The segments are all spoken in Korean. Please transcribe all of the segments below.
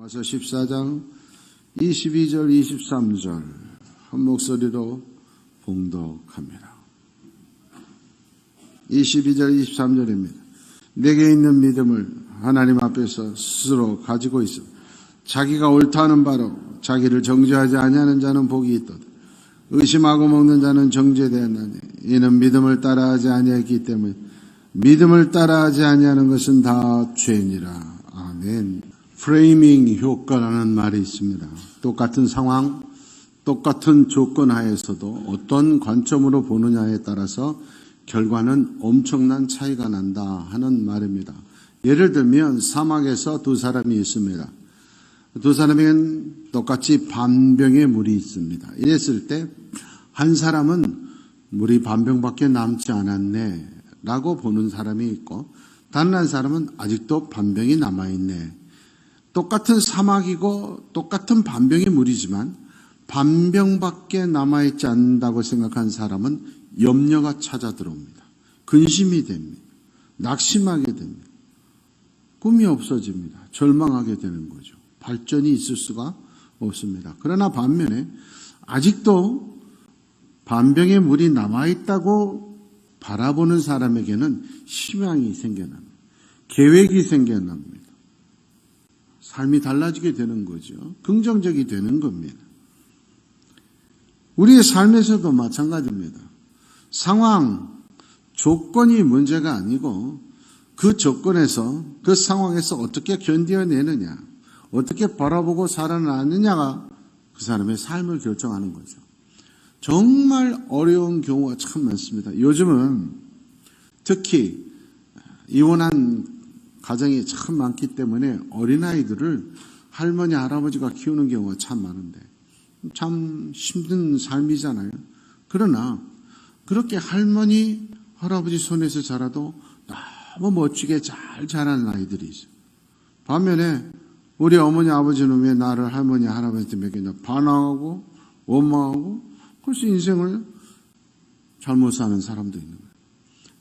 로마서 14장 22절 23절 한 목소리로 봉독합니다. 22절 23절입니다. 내게 있는 믿음을 하나님 앞에서 스스로 가지고 있어 자기가 옳다는 바로 자기를 정죄하지 아니하는 자는 복이 있도다. 의심하고 먹는 자는 정죄되었나니 이는 믿음을 따라하지 아니했기 때문에 믿음을 따라하지 아니하는 것은 다 죄니라. 아멘. 프레이밍 효과라는 말이 있습니다. 똑같은 상황, 똑같은 조건 하에서도 어떤 관점으로 보느냐에 따라서 결과는 엄청난 차이가 난다 하는 말입니다. 예를 들면 사막에서 두 사람이 있습니다. 두 사람에겐 똑같이 반병의 물이 있습니다. 이랬을 때 한 사람은 물이 반병밖에 남지 않았네 라고 보는 사람이 있고, 다른 한 사람은 아직도 반병이 남아있네. 똑같은 사막이고 똑같은 반병의 물이지만 반병밖에 남아있지 않는다고 생각한 사람은 염려가 찾아 들어옵니다. 근심이 됩니다. 낙심하게 됩니다. 꿈이 없어집니다. 절망하게 되는 거죠. 발전이 있을 수가 없습니다. 그러나 반면에 아직도 반병의 물이 남아있다고 바라보는 사람에게는 희망이 생겨납니다. 계획이 생겨납니다. 삶이 달라지게 되는 거죠. 긍정적이 되는 겁니다. 우리의 삶에서도 마찬가지입니다. 상황, 조건이 문제가 아니고 그 조건에서, 그 상황에서 어떻게 견뎌내느냐, 어떻게 바라보고 살아나느냐가 그 사람의 삶을 결정하는 거죠. 정말 어려운 경우가 참 많습니다. 요즘은 특히 이혼한 가정이 참 많기 때문에 어린아이들을 할머니, 할아버지가 키우는 경우가 참 많은데 참 힘든 삶이잖아요. 그러나 그렇게 할머니, 할아버지 손에서 자라도 너무 멋지게 잘 자라는 아이들이 있어요. 반면에 우리 어머니, 아버지는 왜 나를 할머니, 할아버지한테 먹이냐 반항하고 원망하고 그래서 인생을 잘못 사는 사람도 있는 거예요.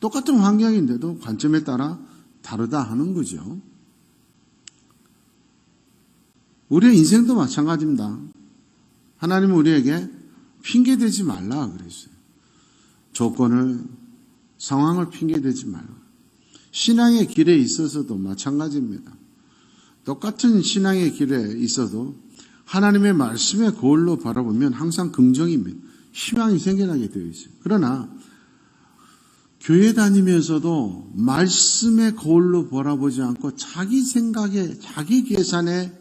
똑같은 환경인데도 관점에 따라 다르다 하는 거죠. 우리의 인생도 마찬가지입니다. 하나님은 우리에게 핑계대지 말라 그랬어요. 조건을, 상황을 핑계대지 말라. 신앙의 길에 있어서도 마찬가지입니다. 똑같은 신앙의 길에 있어도 하나님의 말씀의 거울로 바라보면 항상 긍정입니다. 희망이 생겨나게 되어 있어요. 그러나 교회 다니면서도 말씀의 거울로 바라보지 않고 자기 생각에, 자기 계산에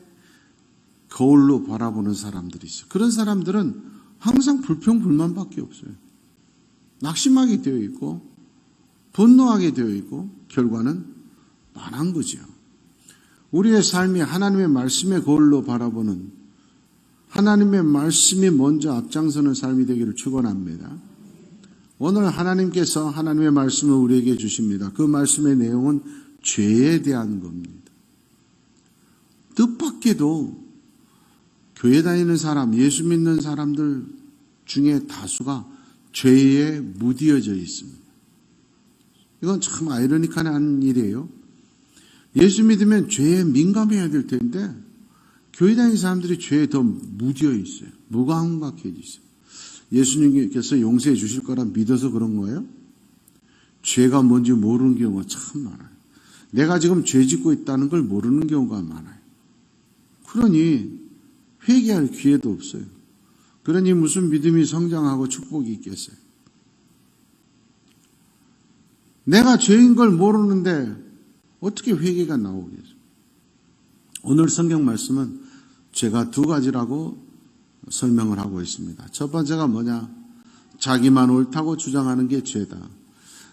거울로 바라보는 사람들이 있어요. 그런 사람들은 항상 불평불만밖에 없어요. 낙심하게 되어 있고 분노하게 되어 있고 결과는 만한 거죠. 우리의 삶이 하나님의 말씀의 거울로 바라보는, 하나님의 말씀이 먼저 앞장서는 삶이 되기를 축원합니다. 오늘 하나님께서 하나님의 말씀을 우리에게 주십니다. 그 말씀의 내용은 죄에 대한 겁니다. 뜻밖에도 교회 다니는 사람, 예수 믿는 사람들 중에 다수가 죄에 무디어져 있습니다. 이건 참 아이러니컬한 일이에요. 예수 믿으면 죄에 민감해야 될 텐데 교회 다니는 사람들이 죄에 더 무디어 있어요. 무감각해져 있어요. 예수님께서 용서해 주실 거라 믿어서 그런 거예요? 죄가 뭔지 모르는 경우가 참 많아요. 내가 지금 죄 짓고 있다는 걸 모르는 경우가 많아요. 그러니 회개할 기회도 없어요. 그러니 무슨 믿음이 성장하고 축복이 있겠어요? 내가 죄인 걸 모르는데 어떻게 회개가 나오겠어요? 오늘 성경 말씀은 죄가 두 가지라고 설명을 하고 있습니다. 첫 번째가 뭐냐? 자기만 옳다고 주장하는 게 죄다.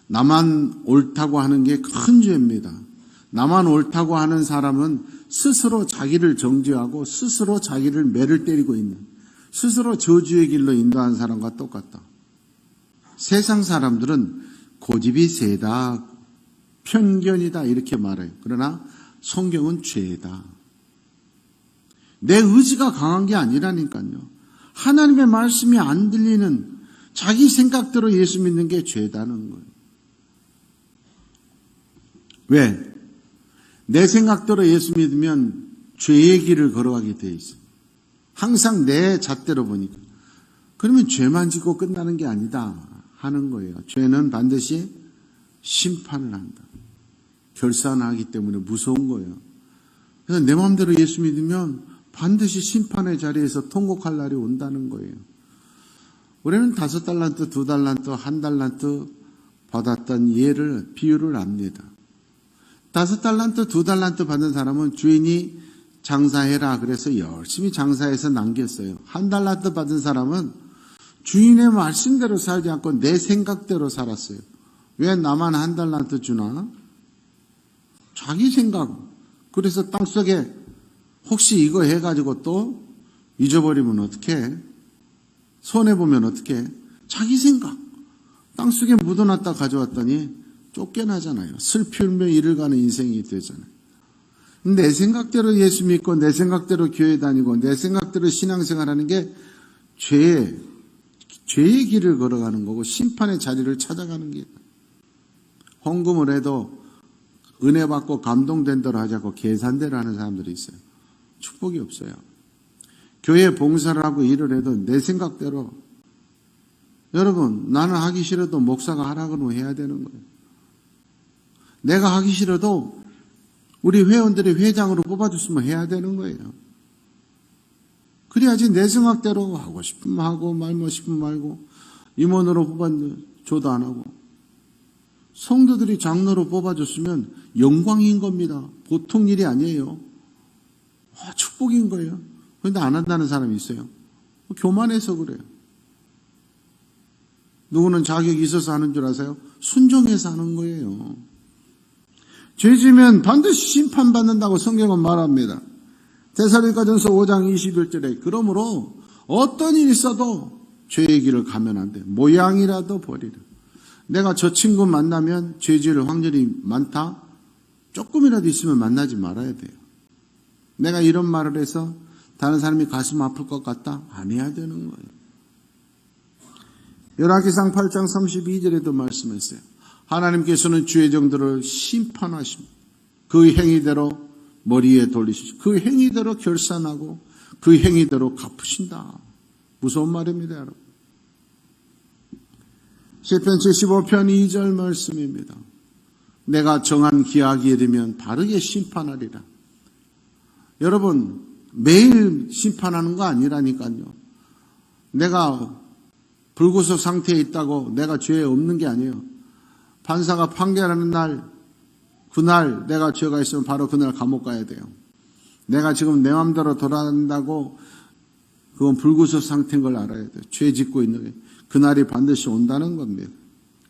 나만 옳다고 하는 게 큰 죄입니다. 나만 옳다고 하는 사람은 스스로 자기를 정죄하고 스스로 자기를 매를 때리고 있는, 스스로 저주의 길로 인도한 사람과 똑같다. 세상 사람들은 고집이 세다, 편견이다 이렇게 말해요. 그러나 성경은 죄다. 내 의지가 강한 게 아니라니까요. 하나님의 말씀이 안 들리는 자기 생각대로 예수 믿는 게 죄다는 거예요. 왜? 내 생각대로 예수 믿으면 죄의 길을 걸어가게 돼 있어요. 항상 내 잣대로 보니까. 그러면 죄만 짓고 끝나는 게 아니다 하는 거예요. 죄는 반드시 심판을 한다. 결산하기 때문에 무서운 거예요. 그래서 내 마음대로 예수 믿으면 반드시 심판의 자리에서 통곡할 날이 온다는 거예요. 우리는 5달란트, 2달란트, 1달란트 받았던 비유를 압니다. 5달란트, 2달란트 받은 사람은 주인이 장사해라 그래서 열심히 장사해서 남겼어요. 1달란트 받은 사람은 주인의 말씀대로 살지 않고 내 생각대로 살았어요. 왜 나만 1달란트 주나? 자기 생각. 그래서 땅속에 혹시 이거 해가지고 또 잊어버리면 어떡해? 손해보면 어떡해? 자기 생각. 땅속에 묻어놨다 가져왔더니 쫓겨나잖아요. 슬피 울며 이를 가는 인생이 되잖아요. 내 생각대로 예수 믿고 내 생각대로 교회 다니고 내 생각대로 신앙생활하는 게 죄의 길을 걸어가는 거고 심판의 자리를 찾아가는 게 헌금을 해도 은혜 받고 감동된 대로 하자고 계산대로 하는 사람들이 있어요. 축복이 없어요. 교회 봉사를 하고 일을 해도 내 생각대로 여러분 나는 하기 싫어도 목사가 하라 그러면 해야 되는 거예요. 내가 하기 싫어도 우리 회원들이 회장으로 뽑아줬으면 해야 되는 거예요. 그래야지 내 생각대로 하고 싶으면 하고 말고 싶으면 말고 임원으로 뽑았는데 줘도 안 하고 성도들이 장로로 뽑아줬으면 영광인 겁니다. 보통 일이 아니에요. 축복인 거예요. 그런데 안 한다는 사람이 있어요. 교만해서 그래요. 누구는 자격이 있어서 하는 줄 아세요? 순종해서 하는 거예요. 죄 지으면 반드시 심판받는다고 성경은 말합니다. 데살로니가전서 5장 21절에 그러므로 어떤 일이 있어도 죄의 길을 가면 안 돼. 모양이라도 버리라. 내가 저 친구 만나면 죄 지을 확률이 많다? 조금이라도 있으면 만나지 말아야 돼요. 내가 이런 말을 해서 다른 사람이 가슴 아플 것 같다? 안 해야 되는 거예요. 열왕기상 8장 32절에도 말씀했어요. 하나님께서는 주의 정도를 심판하십니다. 그 행위대로 머리에 돌리시고 그 행위대로 결산하고 그 행위대로 갚으신다. 무서운 말입니다, 여러분. 시편 75편 2절 말씀입니다. 내가 정한 기약이 이르면 바르게 심판하리라. 여러분 매일 심판하는 거 아니라니까요. 내가 불구속 상태에 있다고 내가 죄에 없는 게 아니에요. 판사가 판결하는 날, 그날 내가 죄가 있으면 바로 그날 감옥 가야 돼요. 내가 지금 내 마음대로 돌아간다고 그건 불구속 상태인 걸 알아야 돼요. 죄 짓고 있는 게. 그날이 반드시 온다는 겁니다.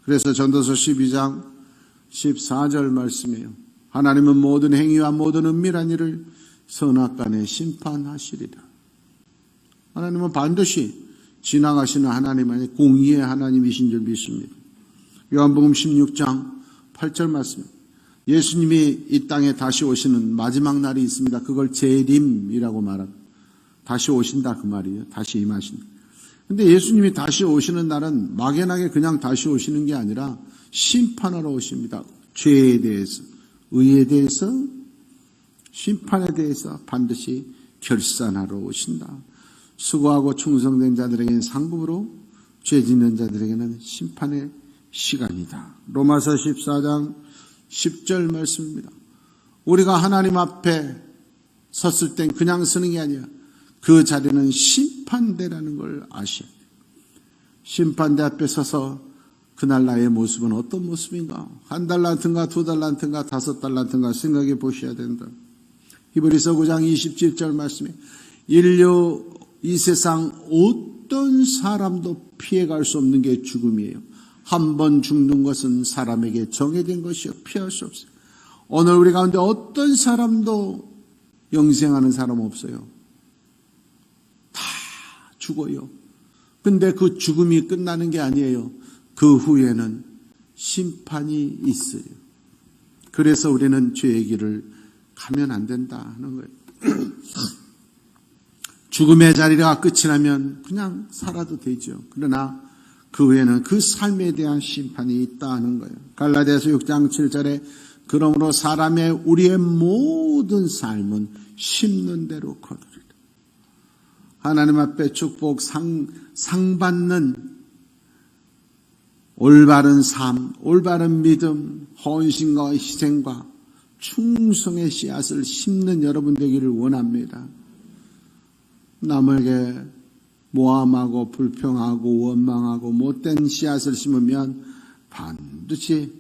그래서 전도서 12장 14절 말씀이에요. 하나님은 모든 행위와 모든 은밀한 일을 선악간에 심판하시리라. 하나님은 반드시 지나가시는 하나님 아니 공의의 하나님이신 줄 믿습니다. 요한복음 16장 8절 말씀. 예수님이 이 땅에 다시 오시는 마지막 날이 있습니다. 그걸 재림이라고 말합니다. 다시 오신다 그 말이에요. 다시 임하신다. 근데 예수님이 다시 오시는 날은 막연하게 그냥 다시 오시는 게 아니라 심판하러 오십니다. 죄에 대해서, 의에 대해서, 심판에 대해서 반드시 결산하러 오신다. 수고하고 충성된 자들에게는 상급으로, 죄 짓는 자들에게는 심판의 시간이다. 로마서 14장 10절 말씀입니다. 우리가 하나님 앞에 섰을 땐 그냥 서는 게 아니야. 그 자리는 심판대라는 걸 아셔야 돼요. 심판대 앞에 서서 그날 나의 모습은 어떤 모습인가? 1달란트인가 2달란트인가 5달란트인가 생각해 보셔야 된다. 히브리서 9장 27절 말씀에 인류 이 세상 어떤 사람도 피해갈 수 없는 게 죽음이에요. 한 번 죽는 것은 사람에게 정해진 것이요 피할 수 없어요. 오늘 우리 가운데 어떤 사람도 영생하는 사람 없어요. 다 죽어요. 근데 그 죽음이 끝나는 게 아니에요. 그 후에는 심판이 있어요. 그래서 우리는 죄의 길을 가면 안 된다 하는 거예요. 죽음의 자리가 끝이 나면 그냥 살아도 되죠. 그러나 그 후에는 그 삶에 대한 심판이 있다 하는 거예요. 갈라디아서 6장 7절에 그러므로 사람의 우리의 모든 삶은 심는 대로 거두리라. 하나님 앞에 축복 상 받는 올바른 삶, 올바른 믿음, 헌신과 희생과 충성의 씨앗을 심는 여러분 되기를 원합니다. 남에게 모함하고 불평하고 원망하고 못된 씨앗을 심으면 반드시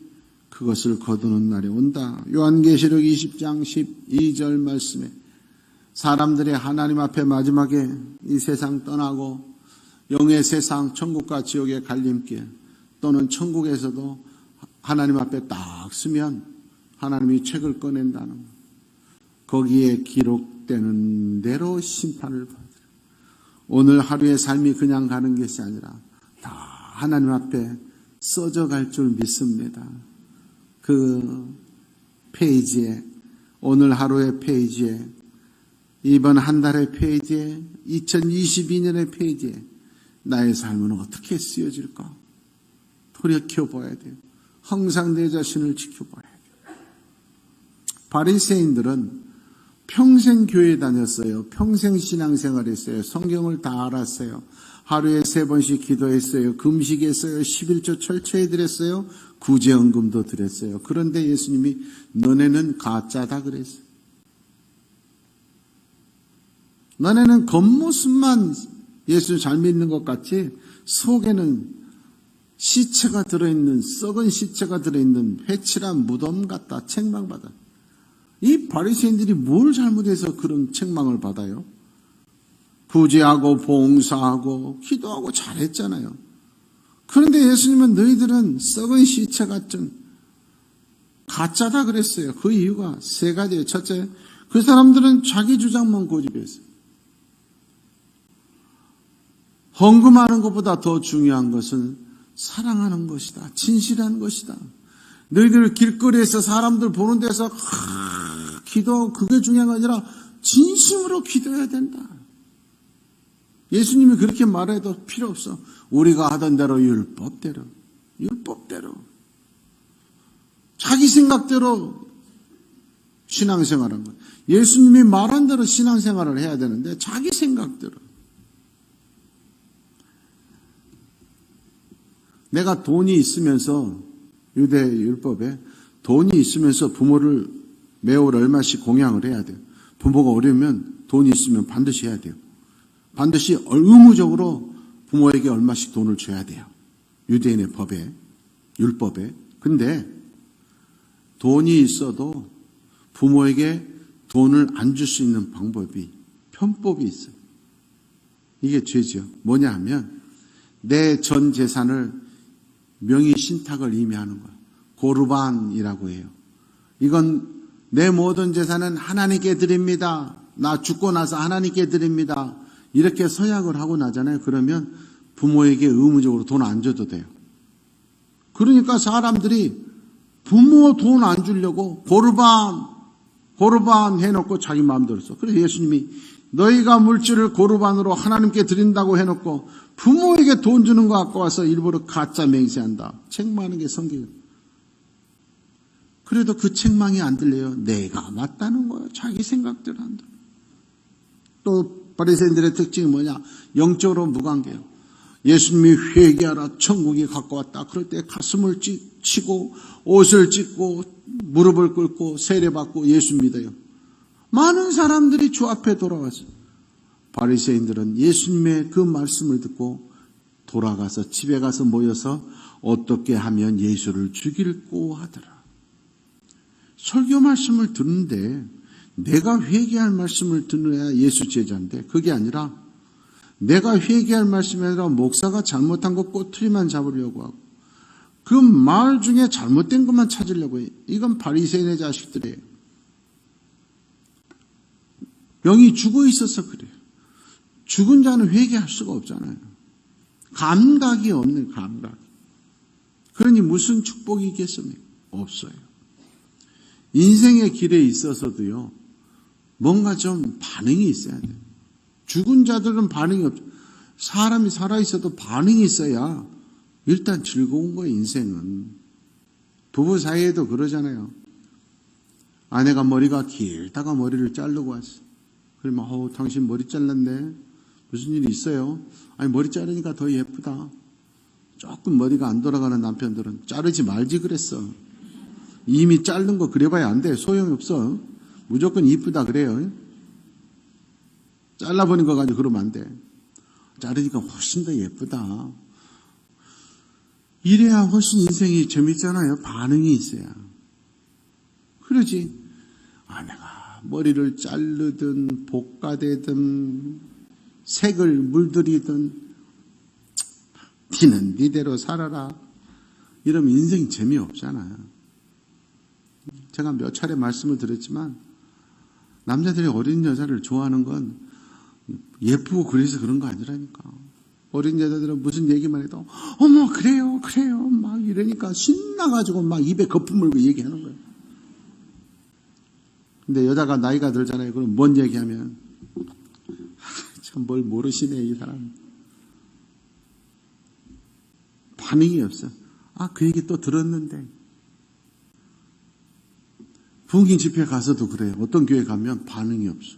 그것을 거두는 날이 온다. 요한계시록 20장 12절 말씀에 사람들이 하나님 앞에 마지막에 이 세상 떠나고 영의 세상 천국과 지옥의 갈림길 또는 천국에서도 하나님 앞에 딱 쓰면 하나님이 책을 꺼낸다는 거기에 기록되는 대로 심판을 받으라. 오늘 하루의 삶이 그냥 가는 것이 아니라 다 하나님 앞에 써져 갈 줄 믿습니다. 그 페이지에 오늘 하루의 페이지에 이번 한 달의 페이지에 2022년의 페이지에 나의 삶은 어떻게 쓰여질까? 돌이켜봐야 돼요. 항상 내 자신을 지켜봐야 돼요. 바리새인들은 평생 교회 다녔어요. 평생 신앙생활 했어요. 성경을 다 알았어요. 하루에 3번씩 기도했어요. 금식했어요. 11조 철저히 드렸어요. 구제헌금도 드렸어요. 그런데 예수님이 너네는 가짜다 그랬어요. 너네는 겉모습만 예수 잘 믿는 것 같지 속에는 시체가 들어있는 썩은 시체가 들어있는 회칠한 무덤 같다. 책망받아. 이 바리새인들이 뭘 잘못해서 그런 책망을 받아요? 구제하고 봉사하고 기도하고 잘했잖아요. 그런데 예수님은 너희들은 썩은 시체 같은 가짜다 그랬어요. 그 이유가 3가지예요. 첫째, 그 사람들은 자기 주장만 고집했어요. 헌금하는 것보다 더 중요한 것은 사랑하는 것이다. 진실한 것이다. 너희들 길거리에서 사람들 보는 데서 기도하고 그게 중요한 게 아니라 진심으로 기도해야 된다. 예수님이 그렇게 말해도 필요 없어. 우리가 하던 대로 율법대로 자기 생각대로 신앙생활한 거예요. 예수님이 말한 대로 신앙생활을 해야 되는데 자기 생각대로. 내가 돈이 있으면서 유대 율법에 돈이 있으면서 부모를 매월 얼마씩 공양을 해야 돼요. 부모가 어려우면 돈이 있으면 반드시 해야 돼요. 반드시 의무적으로 부모에게 얼마씩 돈을 줘야 돼요. 유대인의 법에, 율법에. 근데 돈이 있어도 부모에게 돈을 안 줄 수 있는 방법이, 편법이 있어요. 이게 죄죠. 뭐냐 하면 내 전 재산을 명의 신탁을 의미하는 거예요. 고르반이라고 해요. 이건 내 모든 재산은 하나님께 드립니다. 나 죽고 나서 하나님께 드립니다. 이렇게 서약을 하고 나잖아요. 그러면 부모에게 의무적으로 돈 안 줘도 돼요. 그러니까 사람들이 부모 돈 안 주려고 고르반 해놓고 자기 마음대로 써. 그래서 예수님이 너희가 물질을 고르반으로 하나님께 드린다고 해놓고 부모에게 돈 주는 거 갖고 와서 일부러 가짜 맹세한다. 책망하는 게 성경이에요. 그래도 그 책망이 안 들려요. 내가 맞다는 거예요. 자기 생각대로 한다. 또 바리새인들의 특징이 뭐냐? 영적으로 무관계예요. 예수님이 회개하라 천국이 가까웠다. 그럴 때 가슴을 치고 옷을 찢고 무릎을 꿇고 세례받고 예수 믿어요. 많은 사람들이 주 앞에 돌아왔어요. 바리새인들은 예수님의 그 말씀을 듣고 돌아가서 집에 가서 모여서 어떻게 하면 예수를 죽일고 하더라. 설교 말씀을 듣는데 내가 회개할 말씀을 들어야 예수 제자인데 그게 아니라 내가 회개할 말씀이 아니라 목사가 잘못한 거 꼬투리만 잡으려고 하고 그 말 중에 잘못된 것만 찾으려고 해요. 이건 바리새인의 자식들이에요. 영이 죽어 있어서 그래요. 죽은 자는 회개할 수가 없잖아요. 감각이 없네, 감각. 그러니 무슨 축복이 있겠습니까? 없어요. 인생의 길에 있어서도요, 뭔가 좀 반응이 있어야 돼요. 죽은 자들은 반응이 없죠. 사람이 살아있어도 반응이 있어야 일단 즐거운 거예요, 인생은. 부부 사이에도 그러잖아요. 아내가 머리가 길다가 머리를 자르고 왔어. 그러면 당신 머리 잘랐네. 무슨 일이 있어요? 아니 머리 자르니까 더 예쁘다. 조금 머리가 안 돌아가는 남편들은 자르지 말지 그랬어. 이미 자른 거 그래봐야 안 돼. 소용이 없어. 무조건 이쁘다 그래요. 잘라버린 거 가지고 그러면 안 돼. 자르니까 훨씬 더 예쁘다. 이래야 훨씬 인생이 재밌잖아요. 반응이 있어야. 그러지. 내가 머리를 자르든 볶아대든 색을 물들이든 니는 니대로 살아라. 이러면 인생 재미없잖아요. 제가 몇 차례 말씀을 드렸지만 남자들이 어린 여자를 좋아하는 건 예쁘고 그래서 그런 거 아니라니까. 어린 여자들은 무슨 얘기만 해도 어머 그래요 막 이러니까 신나가지고 막 입에 거품 물고 얘기하는 거예요. 근데 여자가 나이가 들잖아요. 그럼 뭔 얘기하면 참 뭘 모르시네 이 사람. 반응이 없어. 그 얘기 또 들었는데. 부흥긴 집회 가서도 그래요. 어떤 교회 가면 반응이 없어.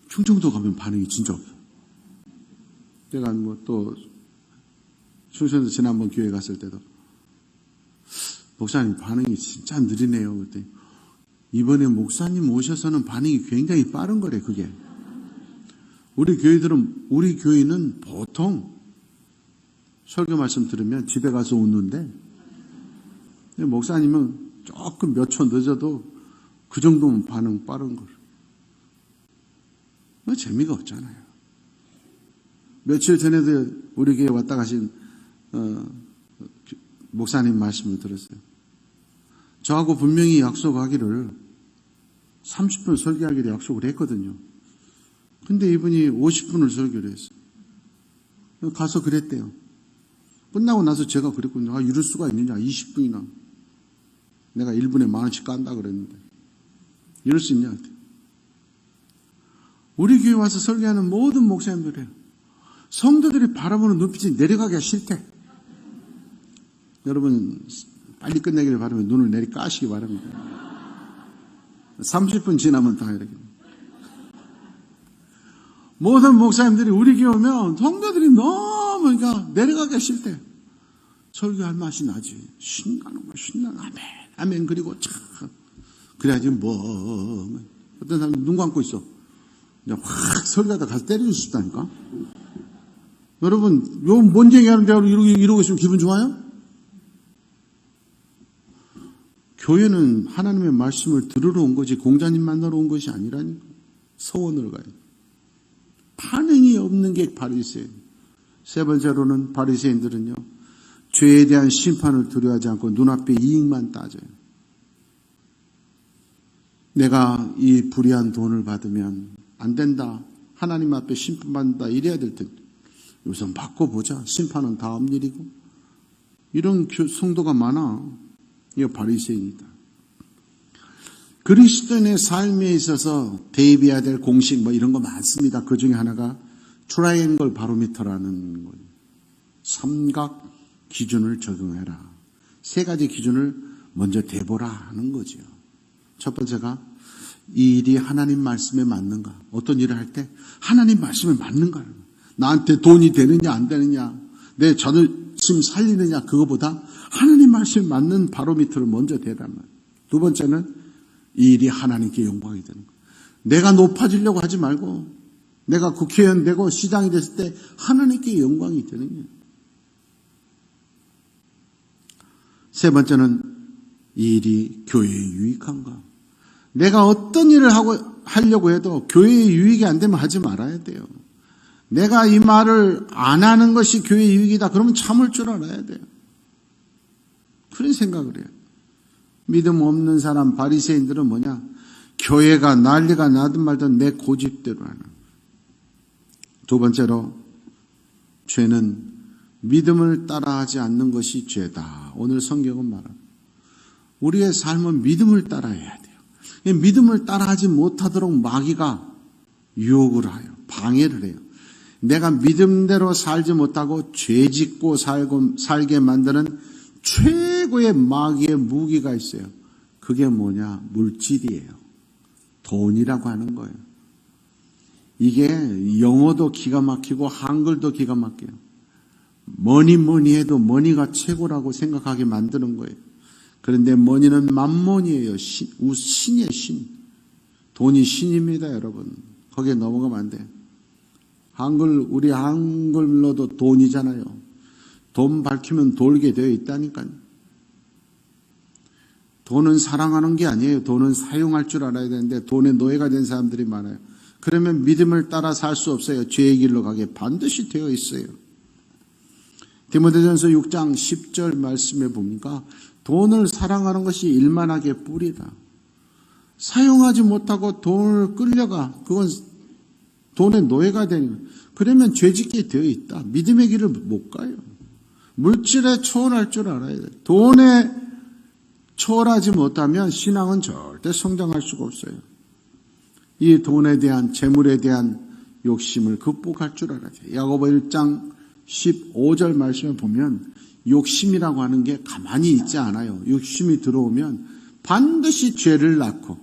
충청도 가면 반응이 진짜 없어. 제가 또 충청도 지난번 교회 갔을 때도 목사님 반응이 진짜 느리네요. 그랬더니 이번에 목사님 오셔서는 반응이 굉장히 빠른 거래. 그게 우리 교회는 보통 설교 말씀 들으면 집에 가서 웃는데 목사님은 조금 몇 초 늦어도 그 정도면 반응 빠른 걸. 재미가 없잖아요. 며칠 전에도 우리 교회 왔다 가신 목사님 말씀을 들었어요. 저하고 분명히 약속하기를 30분 설교하기로 약속을 했거든요. 근데 이분이 50분을 설교를 했어요. 가서 그랬대요. 끝나고 나서 제가 그랬거든요. 이럴 수가 있느냐. 20분이나. 내가 1분에 10,000원씩 깐다 그랬는데. 이럴 수 있냐. 우리 교회 와서 설교하는 모든 목사님들이에요. 성도들이 바라보는 눈빛이 내려가기가 싫대. 여러분 빨리 끝내기를 바라면 눈을 내리 까시기 바랍니다. 30분 지나면 다 이렇게. 모든 목사님들이 우리 교회 오면 성도들이 너무 그러니까 내려가기가 싫대. 설교할 맛이 나지. 신나는 거 신나는 아멘 아멘. 그리고 참 그래야지 뭐 어떤 사람이 눈 감고 있어. 그냥 확 설교하다 가서 때리고 싶다니까. 여러분 요 뭔 얘기하는데 이러고 있으면 기분 좋아요? 교회는 하나님의 말씀을 들으러 온 거지 공자님 만나러 온 것이 아니라니까. 서원을 가요. 반응이 없는 게 바리새인. 세 번째로는 바리새인들은요. 죄에 대한 심판을 두려워하지 않고 눈앞에 이익만 따져요. 내가 이 불의한 돈을 받으면 안 된다. 하나님 앞에 심판받는다. 이래야 될 텐데. 우선 받고 보자. 심판은 다음 일이고. 이런 성도가 많아. 이거 바리새인이다. 그리스도인의 삶에 있어서 대입해야 될 공식 이런 거 많습니다. 그 중에 하나가 트라이앵글 바로미터라는 거예요. 삼각 기준을 적용해라. 세 가지 기준을 먼저 대보라 하는 거죠. 첫 번째가 이 일이 하나님 말씀에 맞는가. 어떤 일을 할 때 하나님 말씀에 맞는가. 나한테 돈이 되느냐 안 되느냐. 내 자존심 살리느냐. 그거보다 하나님 말씀에 맞는 바로미터를 먼저 대란 말이에요. 두 번째는 이 일이 하나님께 영광이 되는 거예요. 내가 높아지려고 하지 말고 내가 국회의원 되고 시장이 됐을 때 하나님께 영광이 되는 거예요. 세 번째는 이 일이 교회에 유익한가. 내가 어떤 일을 하려고 해도 교회에 유익이 안 되면 하지 말아야 돼요. 내가 이 말을 안 하는 것이 교회에 유익이다. 그러면 참을 줄 알아야 돼요. 그런 생각을 해요. 믿음 없는 사람 바리새인들은 뭐냐? 교회가 난리가 나든 말든 내 고집대로 하는. 두 번째로 죄는 믿음을 따라하지 않는 것이 죄다. 오늘 성경은 말합니다. 우리의 삶은 믿음을 따라해야 돼요. 믿음을 따라하지 못하도록 마귀가 유혹을 해요. 방해를 해요. 내가 믿음대로 살지 못하고 죄 짓고 살게 만드는 최고의 마귀의 무기가 있어요. 그게 뭐냐? 물질이에요. 돈이라고 하는 거예요. 이게 영어도 기가 막히고 한글도 기가 막혀요. 뭐니 해도 머니가 최고라고 생각하게 만드는 거예요. 그런데 머니는 만몬이에요. 신이에요, 신. 돈이 신입니다, 여러분. 거기에 넘어가면 안 돼요. 우리 한글로도 돈이잖아요. 돈 밝히면 돌게 되어 있다니까요. 돈은 사랑하는 게 아니에요. 돈은 사용할 줄 알아야 되는데 돈의 노예가 된 사람들이 많아요. 그러면 믿음을 따라 살 수 없어요. 죄의 길로 가게 반드시 되어 있어요. 디모데전서 6장 10절 말씀에 보니까 돈을 사랑하는 것이 일만하게 뿌리다. 사용하지 못하고 돈을 끌려가. 그건 돈의 노예가 되는 거예요. 그러면 죄짓게 되어 있다. 믿음의 길을 못 가요. 물질에 초월할 줄 알아야 돼요. 돈에 초월하지 못하면 신앙은 절대 성장할 수가 없어요. 이 돈에 대한, 재물에 대한 욕심을 극복할 줄 알아야 돼요. 야고보 1장 15절 말씀에 보면 욕심이라고 하는 게 가만히 있지 않아요. 욕심이 들어오면 반드시 죄를 낳고,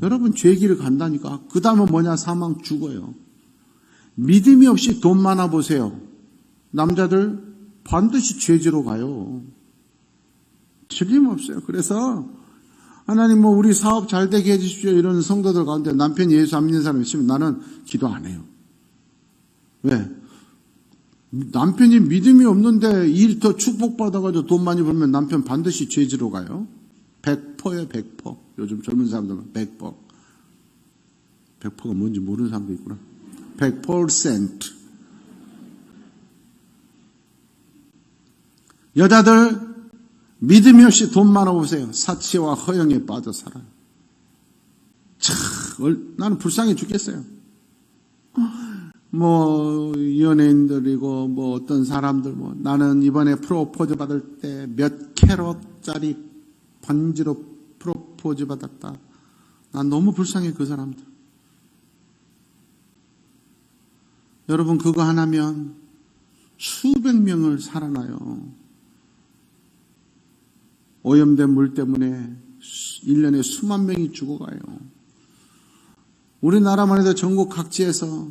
여러분 죄 길을 간다니까. 그 다음은 뭐냐? 사망, 죽어요. 믿음이 없이 돈 많아 보세요. 남자들 반드시 죄지로 가요. 틀림없어요. 그래서 하나님 우리 사업 잘 되게 해주십시오 이런 성도들 가운데 남편이 예수 안 믿는 사람이 있으면 나는 기도 안 해요. 왜? 남편이 믿음이 없는데 일 더 축복받아가지고 돈 많이 벌면 남편 반드시 죄지로 가요. 100%예요, 100%. 요즘 젊은 사람들은 100%. 100%가 뭔지 모르는 사람도 있구나. 100%. 여자들 믿음이 없이 돈 많아 보세요. 사치와 허영에 빠져 살아요. 참, 나는 불쌍해 죽겠어요. 연예인들이고, 어떤 사람들, 나는 이번에 프로포즈 받을 때 몇 캐럿짜리 반지로 프로포즈 받았다. 난 너무 불쌍해, 그 사람들. 여러분, 그거 하나면 수백 명을 살아나요. 오염된 물 때문에 1년에 수만 명이 죽어가요. 우리나라만 해도 전국 각지에서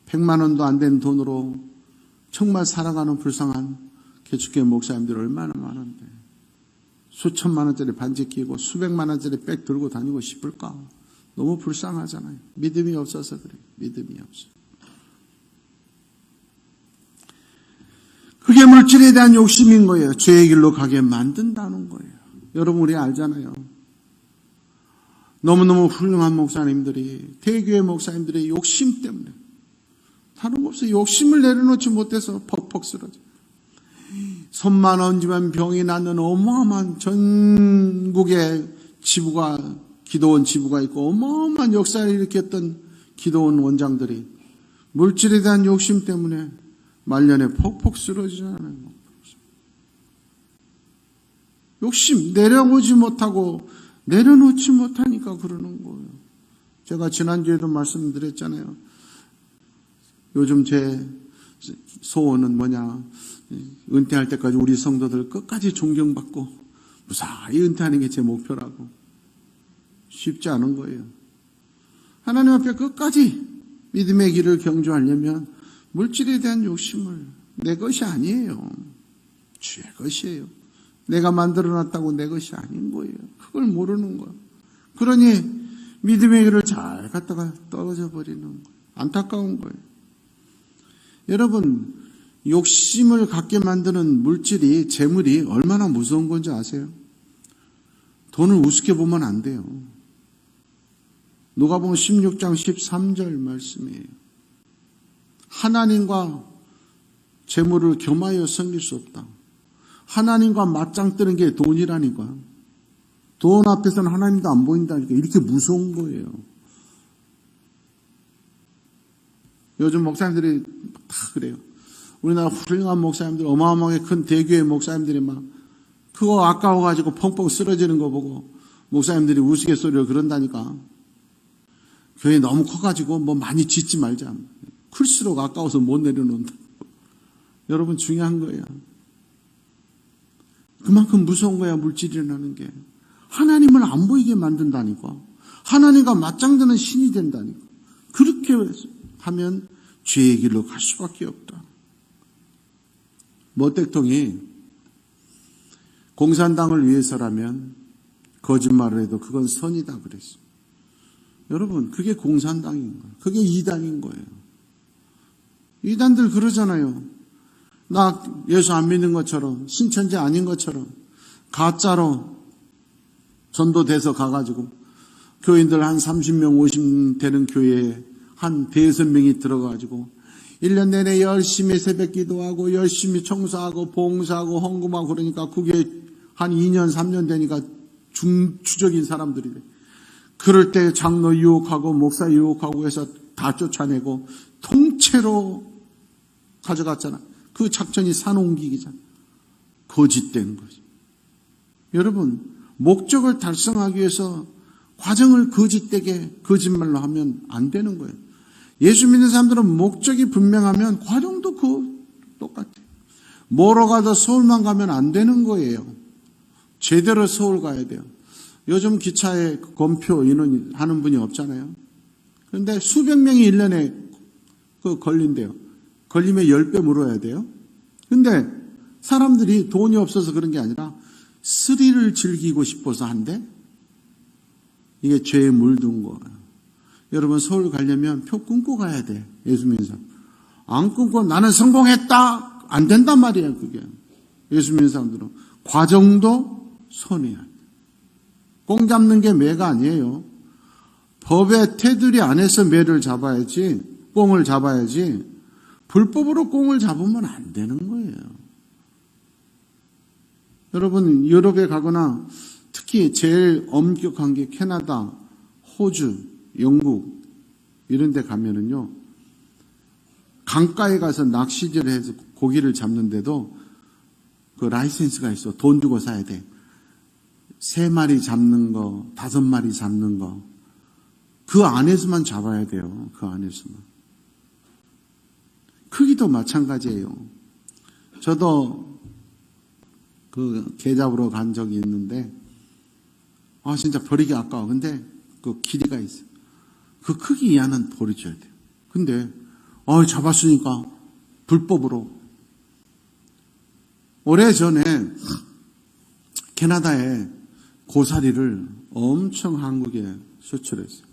100만 원도 안 된 돈으로 정말 살아가는 불쌍한 개축교회 목사님들 얼마나 많은데 수천만 원짜리 반지 끼고 수백만 원짜리 백 들고 다니고 싶을까? 너무 불쌍하잖아요. 믿음이 없어서 그래요. 믿음이 없어. 그게 물질에 대한 욕심인 거예요. 죄의 길로 가게 만든다는 거예요. 여러분 우리 알잖아요. 너무너무 훌륭한 목사님들이, 대교회 목사님들의 욕심 때문에 다른 거 없어요. 욕심을 내려놓지 못해서 퍽퍽 쓰러져. 손만 얹으면 병이 낫는 어마어마한 전국의 지부가, 기도원 지부가 있고 어마어마한 역사를 일으켰던 기도원 원장들이 물질에 대한 욕심 때문에 말년에 퍽퍽 쓰러지잖아요. 욕심 내려놓지 못하니까 그러는 거예요. 제가 지난주에도 말씀드렸잖아요. 요즘 제 소원은 뭐냐? 은퇴할 때까지 우리 성도들 끝까지 존경받고 무사히 은퇴하는 게 제 목표라고. 쉽지 않은 거예요. 하나님 앞에 끝까지 믿음의 길을 경주하려면 물질에 대한 욕심을 내 것이 아니에요. 주의 것이에요. 내가 만들어놨다고 내 것이 아닌 거예요. 그걸 모르는 거예요. 그러니 믿음의 길을 잘 갔다가 떨어져 버리는 거예요. 안타까운 거예요. 여러분, 욕심을 갖게 만드는 물질이, 재물이 얼마나 무서운 건지 아세요? 돈을 우습게 보면 안 돼요. 누가복음 16장 13절 말씀이에요. 하나님과 재물을 겸하여 섬길 수 없다. 하나님과 맞짱 뜨는 게 돈이라니까. 돈 앞에서는 하나님도 안 보인다니까. 이렇게 무서운 거예요. 요즘 목사님들이 다 그래요. 우리나라 훌륭한 목사님들, 어마어마하게 큰 대교회 목사님들이 막 그거 아까워가지고 펑펑 쓰러지는 거 보고 목사님들이 우스갯소리로 그런다니까. 교회 너무 커가지고 많이 짓지 말자. 클수록 아까워서 못 내려놓는다. 여러분 중요한 거예요. 그만큼 무서운 거야 물질이라는 게. 하나님을 안 보이게 만든다니까. 하나님과 맞짱드는 신이 된다니까. 그렇게 하면 죄의 길로 갈 수밖에 없다. 모 대통령이 공산당을 위해서라면 거짓말을 해도 그건 선이다 그랬어요. 여러분, 그게 공산당인 거예요. 그게 이단인 거예요. 이단들 그러잖아요. 나 예수 안 믿는 것처럼, 신천지 아닌 것처럼 가짜로 전도돼서 가가지고 교인들 한 30명, 50명 되는 교회에 한 5-6명이 들어가가지고 1년 내내 열심히 새벽 기도하고 열심히 청소하고 봉사하고 헌금하고 그러니까 그게 한 2년, 3년 되니까 주적인 사람들이 돼. 그럴 때 장로 유혹하고 목사 유혹하고 해서 다 쫓아내고 통째로 가져갔잖아. 그 작전이 산옮기기잖아. 거짓된 거지. 여러분, 목적을 달성하기 위해서 과정을 거짓되게 거짓말로 하면 안 되는 거예요. 예수 믿는 사람들은 목적이 분명하면 과정도 똑같아요. 뭐로 가도 서울만 가면 안 되는 거예요. 제대로 서울 가야 돼요. 요즘 기차에 검표 인원 하는 분이 없잖아요. 그런데 수백 명이 1년에 걸린대요. 걸리면 10배 물어야 돼요. 근데 사람들이 돈이 없어서 그런 게 아니라 스릴을 즐기고 싶어서 한대. 이게 죄에 물든 거예요. 여러분, 서울 가려면 표 끊고 가야 돼. 예수 믿는 사람. 안 끊고 나는 성공했다. 안 된단 말이에요, 그게. 예수 믿는 사람들은. 과정도 선해야 돼. 꽁 잡는 게 매가 아니에요. 법의 테두리 안에서 매를 잡아야지, 꽁을 잡아야지, 불법으로 꽁을 잡으면 안 되는 거예요. 여러분, 유럽에 가거나 특히 제일 엄격한 게 캐나다, 호주, 영국 이런 데 가면은요, 강가에 가서 낚시질을 해서 고기를 잡는데도 그 라이센스가 있어. 돈 주고 사야 돼. 3마리 잡는 거, 5마리 잡는 거. 그 안에서만 잡아야 돼요. 그 안에서만. 크기도 마찬가지예요. 저도 그 게 잡으러 간 적이 있는데, 진짜 버리기 아까워. 근데 그 길이가 있어. 그 크기 이하는 버려줘야 돼요. 근데, 잡았으니까 불법으로. 오래전에 캐나다에 고사리를 엄청 한국에 수출했어요.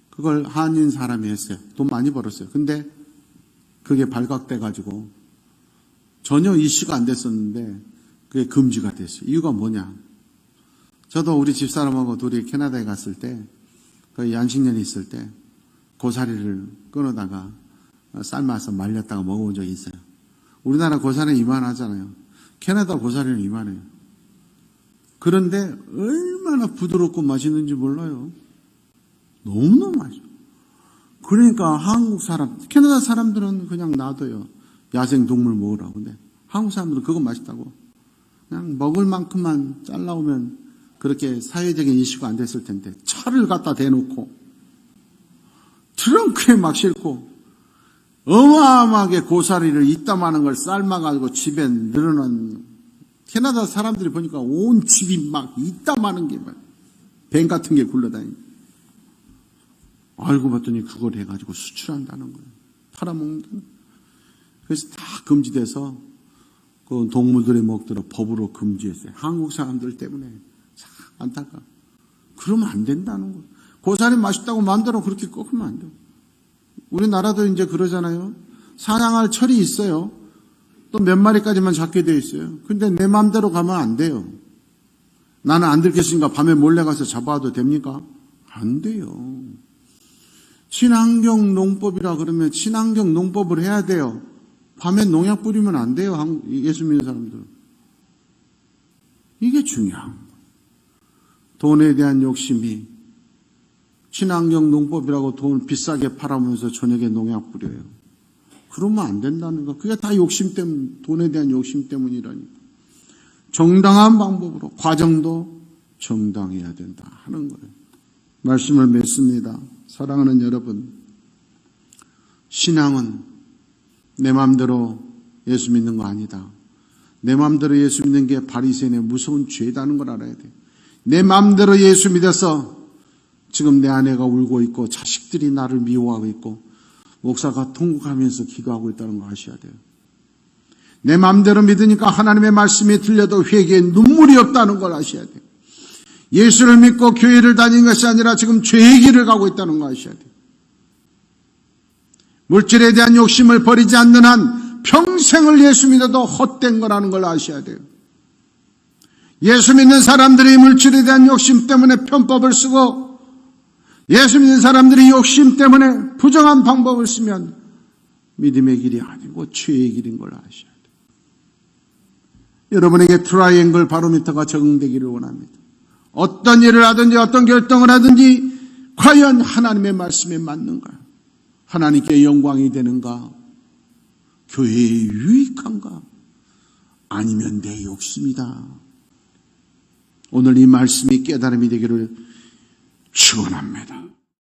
그걸 한인 사람이 했어요. 돈 많이 벌었어요. 근데 그게 발각돼가지고 전혀 이슈가 안 됐었는데 그게 금지가 됐어요. 이유가 뭐냐? 저도 우리 집사람하고 둘이 캐나다에 갔을 때, 그 양식년이 있을 때 고사리를 끊어다가 삶아서 말렸다가 먹어본 적이 있어요. 우리나라 고사리는 이만하잖아요. 캐나다 고사리는 이만해요. 그런데 얼마나 부드럽고 맛있는지 몰라요. 너무너무 맛있어요. 그러니까 한국 사람, 캐나다 사람들은 그냥 놔둬요. 야생 동물 먹으라고. 근데 한국 사람들은 그거 맛있다고. 그냥 먹을 만큼만 잘라오면 그렇게 사회적인 이슈가 안 됐을 텐데 차를 갖다 대놓고 트렁크에 막 싣고 어마어마하게 고사리를 이따만한 걸 삶아가지고 집에 늘어놓은 캐나다 사람들이 보니까 온 집이 막 이따만한 게 막 뱀 같은 게 굴러다니고 알고 봤더니 그걸 해가지고 수출한다는 거예요. 팔아먹는다는. 그래서 다 금지돼서 그 동물들이 먹도록 법으로 금지했어요. 한국 사람들 때문에. 참 안타까워. 그러면 안 된다는 거예요. 고사리 맛있다고 마음대로 그렇게 꺾으면 안 돼요. 우리나라도 이제 그러잖아요. 사냥할 철이 있어요. 또 몇 마리까지만 잡게 돼 있어요. 근데 내 마음대로 가면 안 돼요. 나는 안 들켰으니까 밤에 몰래 가서 잡아도 됩니까? 안 돼요. 친환경 농법이라 그러면 친환경 농법을 해야 돼요. 밤에 농약 뿌리면 안 돼요. 예수 믿는 사람들은. 이게 중요한 거예요. 돈에 대한 욕심이 친환경 농법이라고 돈을 비싸게 팔아오면서 저녁에 농약 뿌려요. 그러면 안 된다는 거. 그게 다 욕심 때문, 돈에 대한 욕심 때문이라니까. 정당한 방법으로 과정도 정당해야 된다 하는 거예요. 말씀을 맺습니다. 사랑하는 여러분, 신앙은 내 마음대로 예수 믿는 거 아니다. 내 마음대로 예수 믿는 게 바리새인의 무서운 죄다는 걸 알아야 돼. 내 마음대로 예수 믿어서 지금 내 아내가 울고 있고 자식들이 나를 미워하고 있고 목사가 통곡하면서 기도하고 있다는 거 아셔야 돼요. 내 마음대로 믿으니까 하나님의 말씀이 들려도 회개에 눈물이 없다는 걸 아셔야 돼요. 예수를 믿고 교회를 다니는 것이 아니라 지금 죄의 길을 가고 있다는 거 아셔야 돼요. 물질에 대한 욕심을 버리지 않는 한 평생을 예수 믿어도 헛된 거라는 걸 아셔야 돼요. 예수 믿는 사람들이 물질에 대한 욕심 때문에 편법을 쓰고 예수 믿는 사람들이 욕심 때문에 부정한 방법을 쓰면 믿음의 길이 아니고 죄의 길인 걸 아셔야 돼요. 여러분에게 트라이앵글 바로미터가 적용되기를 원합니다. 어떤 일을 하든지 어떤 결정을 하든지 과연 하나님의 말씀에 맞는가? 하나님께 영광이 되는가? 교회에 유익한가? 아니면 내 욕심이다. 오늘 이 말씀이 깨달음이 되기를 축원합니다.